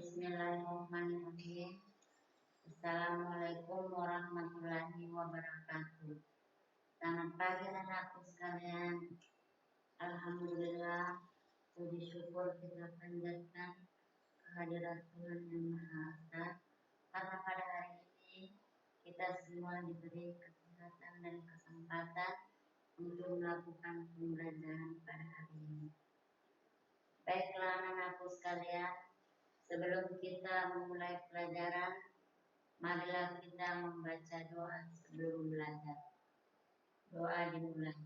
Bismillahirrahmanirrahim. Assalamualaikum warahmatullahi wabarakatuh. Selamat pagi anakku sekalian. Alhamdulillah, puji syukur kita panjatkan kehadirat Tuhan yang Maha Esa, karena pada hari ini kita semua diberi kesehatan dan kesempatan untuk melakukan pembelajaran pada hari ini. Baiklah anak-anakku sekalian, sebelum kita memulai pelajaran, marilah kita membaca doa sebelum belajar. Doa dimulai.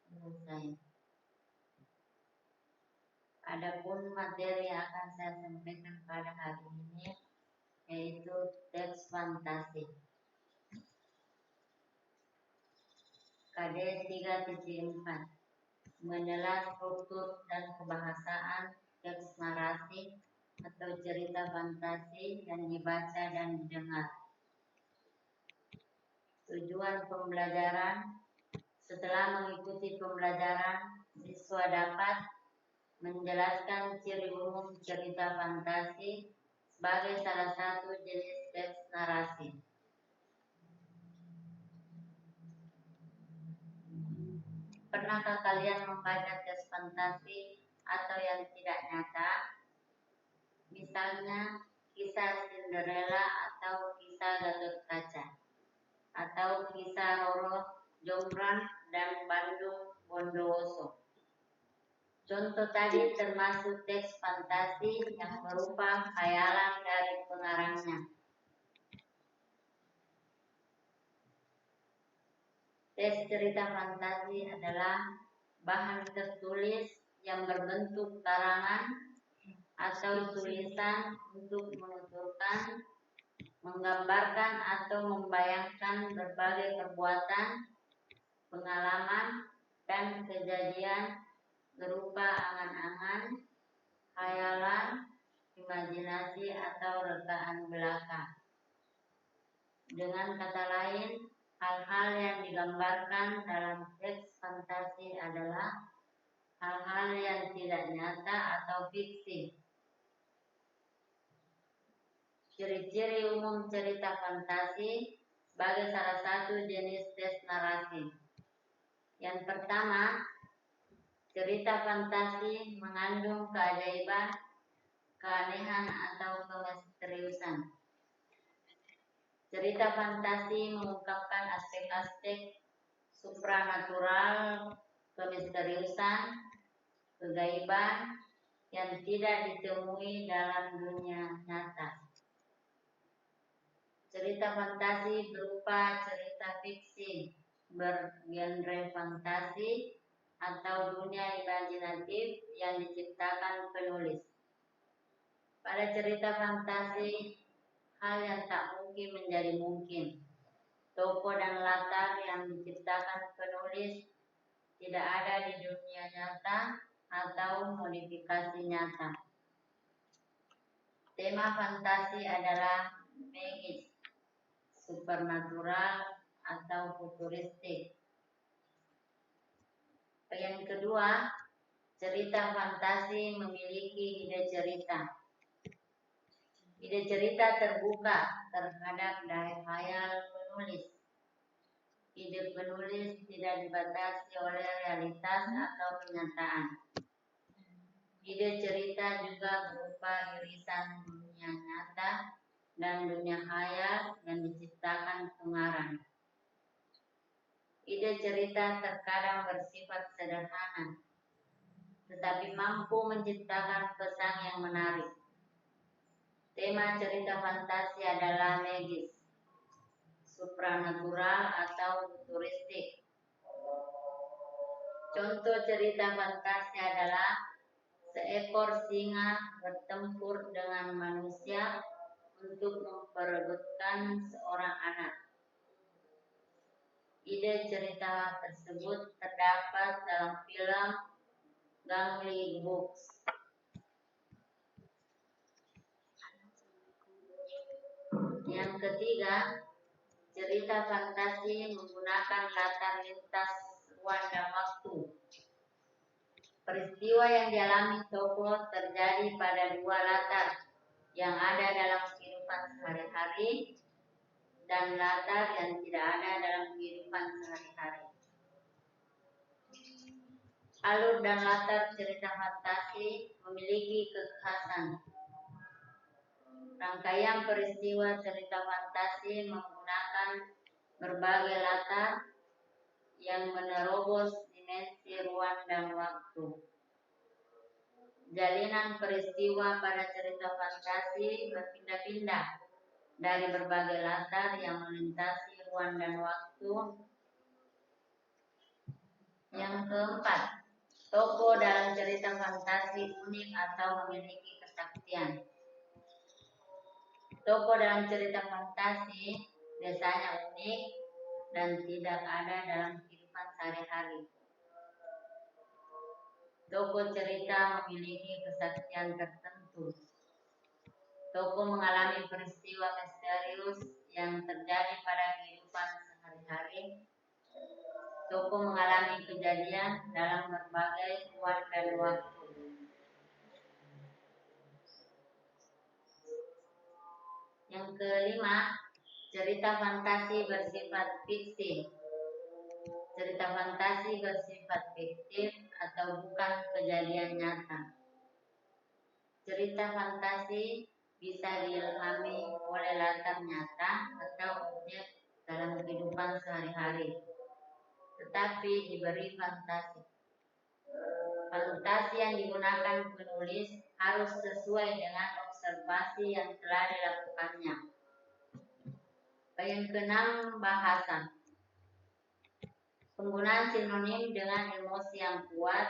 Selesai. Adapun materi yang akan saya sampaikan pada hari ini yaitu teks fantasi. KD 3.4 mengenal struktur dan kebahasaan teks narasi atau cerita fantasi yang dibaca dan didengar. Tujuan pembelajaran: setelah mengikuti pembelajaran, siswa dapat menjelaskan ciri umum cerita fantasi sebagai salah satu jenis teks narasi. Pernahkah kalian membaca teks fantasi atau yang tidak nyata? Misalnya kisah Cinderella atau kisah Gatot Kaca, atau kisah Roro Jombran dan Bandung Bondowoso. Contoh tadi termasuk teks fantasi yang berupa khayalan dari pengarangnya. Teks cerita fantasi adalah bahan tertulis yang berbentuk karangan atau tulisan untuk menuturkan, menggambarkan atau membayangkan berbagai perbuatan, pengalaman, dan kejadian berupa angan-angan, khayalan, imajinasi atau rekaan belaka. Dengan kata lain, hal-hal yang digambarkan dalam teks fantasi adalah hal-hal yang tidak nyata atau fiksi. Ciri-ciri umum cerita fantasi sebagai salah satu jenis teks narasi. Yang pertama, cerita fantasi mengandung keajaiban, keanehan atau kemisteriusan. Cerita fantasi mengungkapkan aspek-aspek supranatural, kemisteriusan, kegaiban yang tidak ditemui dalam dunia nyata. Cerita fantasi berupa cerita fiksi bergenre fantasi atau dunia imajinatif yang diciptakan penulis. Pada cerita fantasi, hal yang tak mungkin menjadi mungkin. Tokoh dan latar yang diciptakan penulis tidak ada di dunia nyata atau modifikasi nyata. Tema fantasi adalah magis, supernatural atau futuristik. Yang kedua, cerita fantasi memiliki ide cerita. Ide cerita terbuka terhadap daya khayal penulis. Ide penulis tidak dibatasi oleh realitas atau kenyataan. Ide cerita juga berupa irisan dunia nyata dan dunia khayal yang diciptakan pengarang. Ide cerita terkadang bersifat sederhana, tetapi mampu menciptakan pesan yang menarik. Tema cerita fantasi adalah magis, supranatural atau futuristik. Contoh cerita fantasi adalah seekor singa bertempur dengan manusia untuk memperebutkan seorang anak. Ide cerita tersebut terdapat dalam film Gangly Books. Yang ketiga, cerita fantasi menggunakan latar lintas ruang dan waktu. Peristiwa yang dialami tokoh terjadi pada dua latar yang ada dalam kehidupan sehari-hari dan latar yang tidak ada dalam kehidupan sehari-hari. Alur dan latar cerita fantasi memiliki kekhasan. Rangkaian peristiwa cerita fantasi menggunakan berbagai latar yang menerobos dimensi ruang dan waktu. Jalinan peristiwa pada cerita fantasi berpindah-pindah dari berbagai latar yang melintasi ruang dan waktu. Yang keempat, tokoh dalam cerita fantasi unik atau memiliki kesaktian. Tokoh dalam cerita fantasi biasanya unik dan tidak ada dalam kehidupan sehari-hari. Tokoh cerita memiliki kesaktian tertentu. Tokoh mengalami peristiwa misterius yang terjadi pada kehidupan sehari-hari. Tokoh mengalami kejadian dalam berbagai ruang dan waktu. Yang kelima, cerita fantasi bersifat fiksi. Cerita fantasi bersifat fiktif atau bukan kejadian nyata. Cerita fantasi bisa diilhami oleh latar nyata atau objek dalam kehidupan sehari-hari, tetapi diberi fantasi. Fantasi yang digunakan penulis harus sesuai dengan observasi yang telah dilakukannya. Yang keenam, bahasa. Penggunaan sinonim dengan emosi yang kuat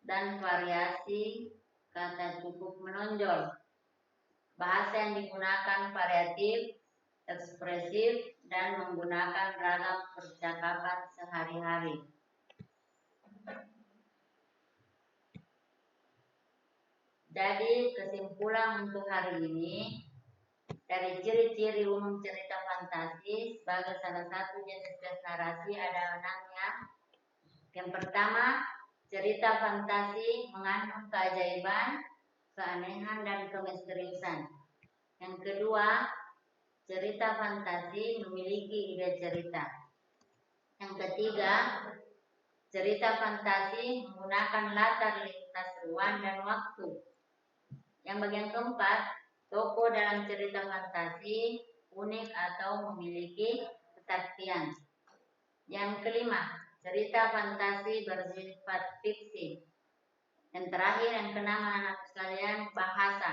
dan variasi kata cukup menonjol. Bahasa yang digunakan variatif, ekspresif, dan menggunakan ragam percakapan sehari-hari. Jadi kesimpulan untuk hari ini, dari ciri-ciri umum cerita fantasi sebagai salah satu jenis narasi ada 6-nya. Yang pertama, cerita fantasi mengandung keajaiban, keanehan, dan kemisteriusan. Yang kedua, cerita fantasi memiliki ide cerita. Yang ketiga, cerita fantasi menggunakan latar lintas ruang dan waktu. Yang bagian keempat, tokoh dalam cerita fantasi unik atau memiliki kesaktian. Yang kelima, cerita fantasi bersifat fiksi. Yang terakhir, yang keenam, anak-anak sekalian, bahasa.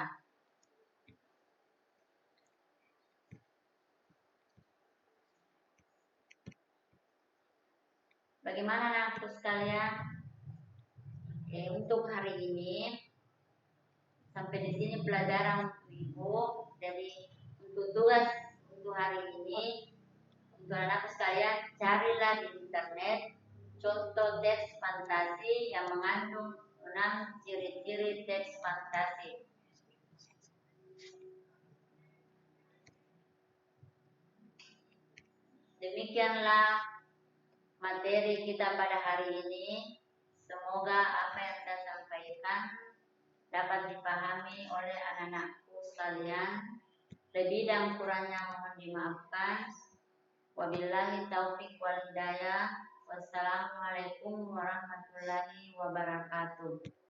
Bagaimana anak-anak sekalian? Untuk hari ini sampai di sini pelajaran untuk Ibu. Jadi untuk tugas untuk hari ini, untuk anak sekalian, carilah di internet contoh teks fantasi yang mengandung 6 ciri-ciri teks fantasi. Demikianlah materi kita pada hari ini. Semoga apa yang saya sampaikan dapat dipahami oleh anak-anakku sekalian. Lebih dan kurangnya mohon dimaafkan. Wabillahi taufiq wal hidayah. Wassalamualaikum warahmatullahi wabarakatuh.